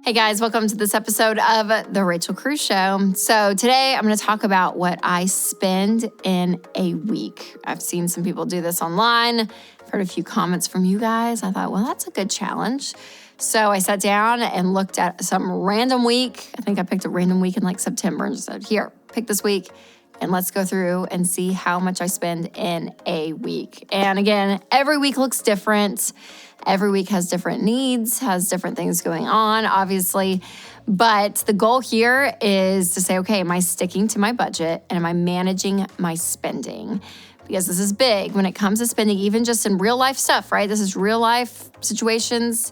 Hey guys, welcome to this episode of The Rachel Cruze Show. So today I'm going to talk about what I spend in a week. I've seen some people do this online. I've heard a few comments from you guys. I thought, well, that's a good challenge. So I sat down and looked at some random week. I think I picked a random week in like September and just said, here, pick this week and let's go through and see how much I spend in a week. And again, every week looks different. Every week has different needs, has different things going on, obviously. But the goal here is to say, okay, am I sticking to my budget and am I managing my spending? Because this is big when it comes to spending, even just in real life stuff, right? This is real life situations.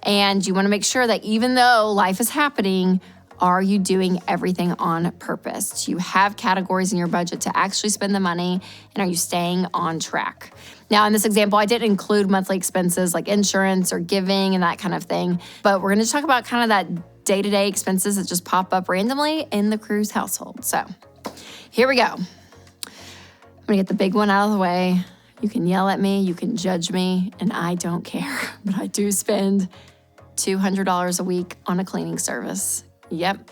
And you want to make sure that even though life is happening, are you doing everything on purpose? Do you have categories in your budget to actually spend the money? And are you staying on track? Now, in this example, I didn't include monthly expenses like insurance or giving and that kind of thing. But we're going to talk about kind of that day-to-day expenses that just pop up randomly in the Cruze household. So here we go. I'm going to get the big one out of the way. You can yell at me, you can judge me, and I don't care. But I do spend $200 a week on a cleaning service. Yep.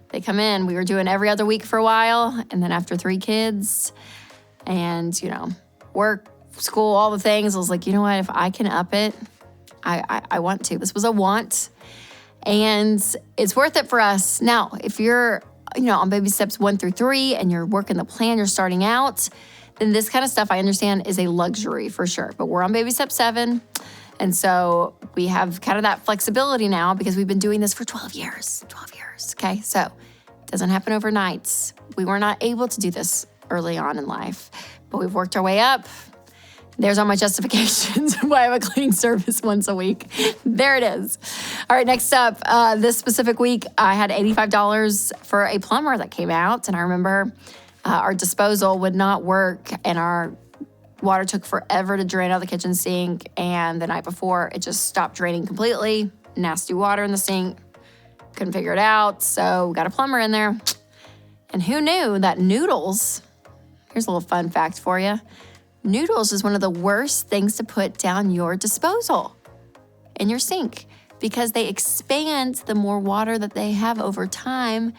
They come in. We were doing every other week for a while. And then after 3 kids and, work, school, all the things, I was like, you know what? If I can up it, I want to. This was a want. And it's worth it for us. Now, if you're, on baby steps 1 through 3 and you're working the plan, you're starting out, then this kind of stuff I understand is a luxury for sure. But we're on baby step 7. And so we have kind of that flexibility now because we've been doing this for 12 years. Okay, so it doesn't happen overnight. We were not able to do this early on in life, but we've worked our way up. There's all my justifications why I have a cleaning service once a week. There it is. All right, next up, this specific week, I had $85 for a plumber that came out. And I remember our disposal would not work and our water took forever to drain out of the kitchen sink. And the night before, it just stopped draining completely. Nasty water in the sink. Couldn't figure it out. So we got a plumber in there. And who knew that noodles, here's a little fun fact for you. Noodles is one of the worst things to put down your disposal in your sink because they expand the more water that they have over time.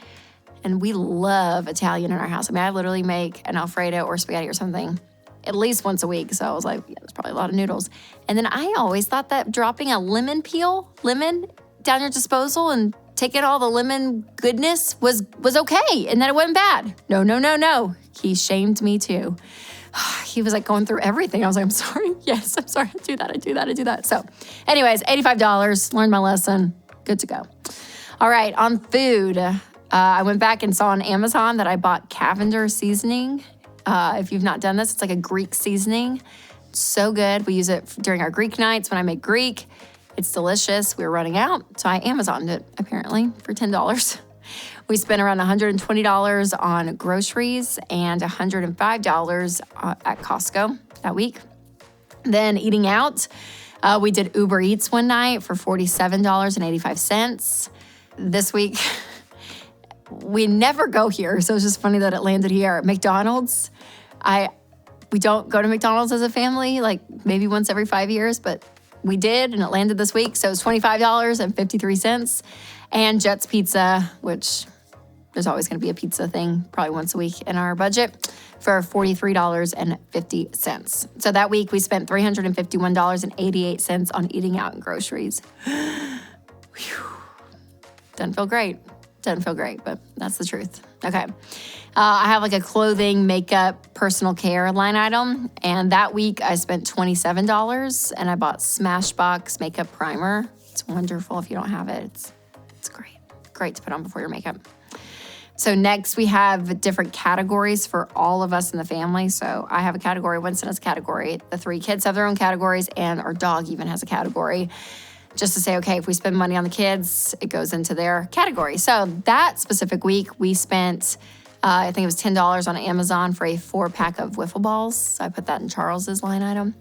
And we love Italian in our house. I mean, I literally make an Alfredo or spaghetti or something at least once a week. So I was like, yeah, that's probably a lot of noodles. And then I always thought that dropping a lemon down your disposal and taking all the lemon goodness was okay and that it wasn't bad. No. He shamed me too. He was like going through everything. I was like, I'm sorry. Yes, I'm sorry. I do that. So anyways, $85, learned my lesson. Good to go. All right, on food. I went back and saw on Amazon that I bought Cavender seasoning. If you've not done this, it's like a Greek seasoning. It's so good. We use it during our Greek nights when I make Greek. It's delicious. We were running out, so I Amazoned it, apparently, for $10. We spent around $120 on groceries and $105 at Costco that week. Then eating out, we did Uber Eats one night for $47.85. This week, we never go here, so it's just funny that it landed here. McDonald's, we don't go to McDonald's as a family, like maybe once every 5 years, but we did, and it landed this week. So it's $25.53. And Jet's Pizza, which there's always going to be a pizza thing, probably once a week in our budget, for $43.50. So that week we spent $351.88 on eating out and groceries. Doesn't feel great, but that's the truth. Okay. I have like a clothing, makeup, personal care line item. And that week I spent $27 and I bought Smashbox makeup primer. It's wonderful if you don't have it. It's great to put on before your makeup. So next we have different categories for all of us in the family. So I have a category, Winston has a category. The 3 kids have their own categories and our dog even has a category. Just to say, okay, if we spend money on the kids, it goes into their category. So that specific week, we spent, I think it was $10 on Amazon for a 4-pack of wiffle balls. So I put that in Charles's line item.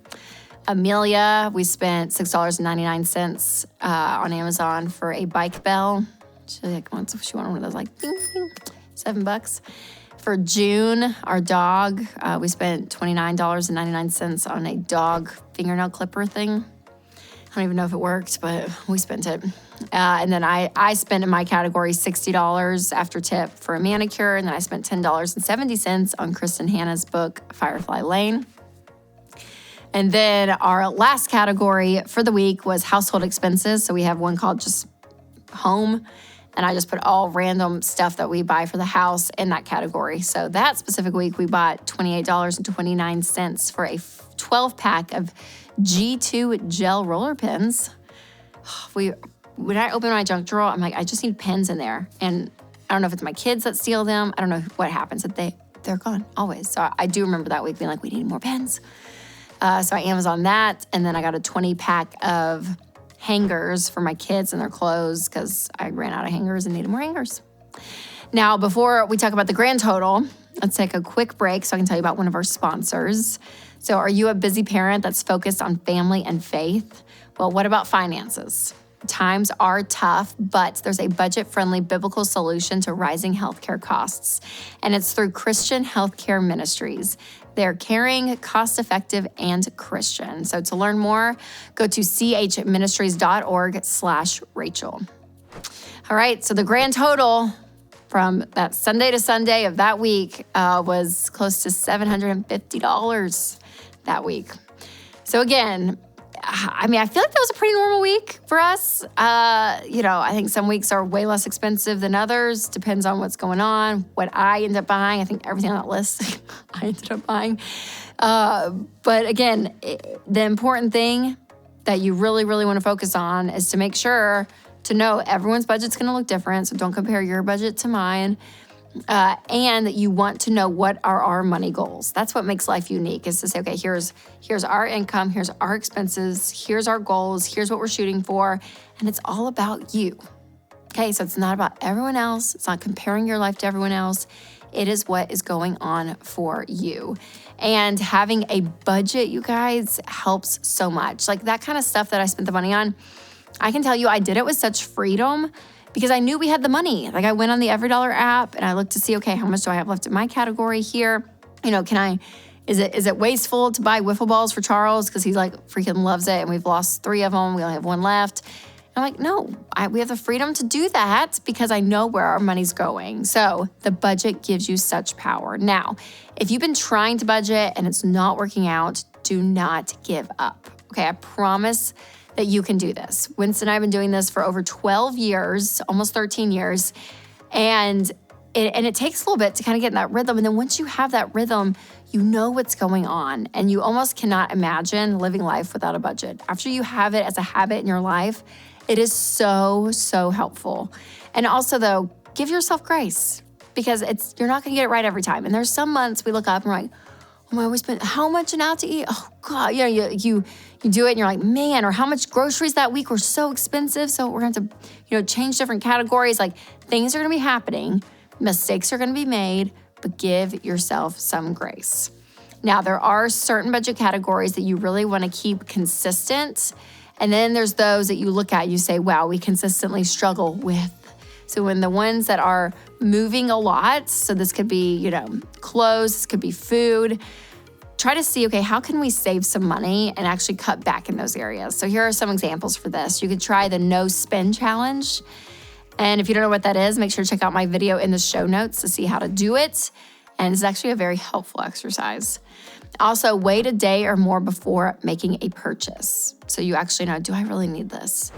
Amelia, we spent $6.99 on Amazon for a bike bell. She wanted one of those like ding, ding, $7. For June, our dog, we spent $29.99 on a dog fingernail clipper thing. I don't even know if it worked, but we spent it. And then I spent in my category $60 after tip for a manicure. And then I spent $10.70 on Kristen Hanna's book, Firefly Lane. And then our last category for the week was household expenses. So we have one called just home. And I just put all random stuff that we buy for the house in that category. So that specific week, we bought $28.29 for a 12-pack of G2 gel roller pens. When I open my junk drawer, I'm like, I just need pens in there. And I don't know if it's my kids that steal them. I don't know what happens, that they're gone always. So I do remember that week being like, we need more pens. So I Amazon that. And then I got a 20-pack of hangers for my kids and their clothes because I ran out of hangers and needed more hangers. Now, before we talk about the grand total, let's take a quick break so I can tell you about one of our sponsors. So are you a busy parent that's focused on family and faith? Well, what about finances? Times are tough, but there's a budget-friendly biblical solution to rising healthcare costs, and it's through Christian Healthcare Ministries. They're caring, cost-effective, and Christian. So to learn more, go to chministries.org/Rachel. All right, so the grand total from that Sunday to Sunday of that week was close to $750 that week. So again, I mean, I feel like that was a pretty normal week for us. I think some weeks are way less expensive than others. Depends on what's going on. What I end up buying, I think everything on that list I ended up buying. But again, the important thing that you really, really want to focus on is to make sure to know everyone's budget's going to look different. So don't compare your budget to mine. And you want to know what are our money goals. That's what makes life unique, is to say, okay, here's our income, here's our expenses, here's our goals, here's what we're shooting for, and it's all about you. Okay, so it's not about everyone else. It's not comparing your life to everyone else. It is what is going on for you. And having a budget, you guys, helps so much. Like that kind of stuff that I spent the money on, I can tell you I did it with such freedom because I knew we had the money. Like I went on the EveryDollar app and I looked to see, okay, how much do I have left in my category here? Is it wasteful to buy wiffle balls for Charles because he's like freaking loves it and we've lost 3 of them. We only have 1 left. I'm like, no, we have the freedom to do that because I know where our money's going. So the budget gives you such power. Now, if you've been trying to budget and it's not working out, do not give up. Okay, I promise that you can do this. Winston and I have been doing this for over 12 years, almost 13 years. And it takes a little bit to kind of get in that rhythm. And then once you have that rhythm, you know what's going on. And you almost cannot imagine living life without a budget. After you have it as a habit in your life, it is so, so helpful. And also though, give yourself grace because you're not gonna get it right every time. And there's some months we look up and we're like, oh my, we spent how much out to eat? Oh God, you do it and you're like, man, or how much groceries that week were so expensive. So we're going to change different categories. Like things are going to be happening. Mistakes are going to be made, but give yourself some grace. Now, there are certain budget categories that you really want to keep consistent. And then there's those that you look at, you say, wow, we consistently struggle with. So when the ones that are moving a lot, so this could be, clothes, this could be food, try to see, okay, how can we save some money and actually cut back in those areas? So here are some examples for this. You could try the no spend challenge. And if you don't know what that is, make sure to check out my video in the show notes to see how to do it. And it's actually a very helpful exercise. Also, wait a day or more before making a purchase. So you actually know, do I really need this?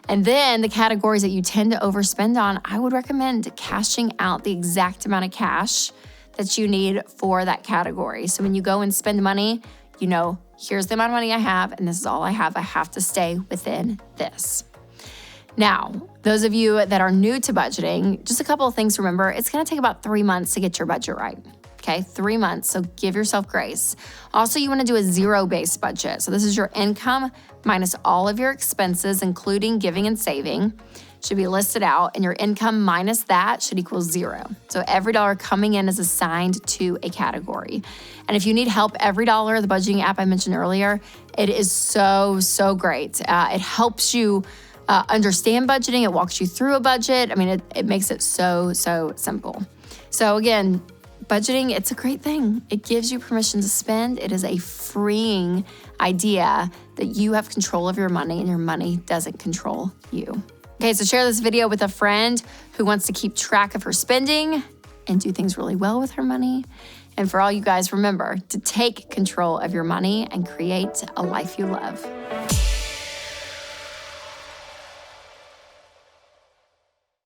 And then the categories that you tend to overspend on, I would recommend cashing out the exact amount of cash that you need for that category. So when you go and spend money, here's the amount of money I have, and this is all I have. I have to stay within this. Now, those of you that are new to budgeting, just a couple of things to remember. It's gonna take about 3 months to get your budget right. Okay, 3 months, so give yourself grace. Also, you wanna do a zero-based budget. So this is your income minus all of your expenses, including giving and saving, should be listed out, and your income minus that should equal 0. So every dollar coming in is assigned to a category. And if you need help, EveryDollar, the budgeting app I mentioned earlier, it is so, so great. It helps you understand budgeting. It walks you through a budget. I mean, it makes it so, so simple. So again, budgeting, it's a great thing. It gives you permission to spend. It is a freeing idea that you have control of your money and your money doesn't control you. Okay, so share this video with a friend who wants to keep track of her spending and do things really well with her money. And for all you guys, remember to take control of your money and create a life you love.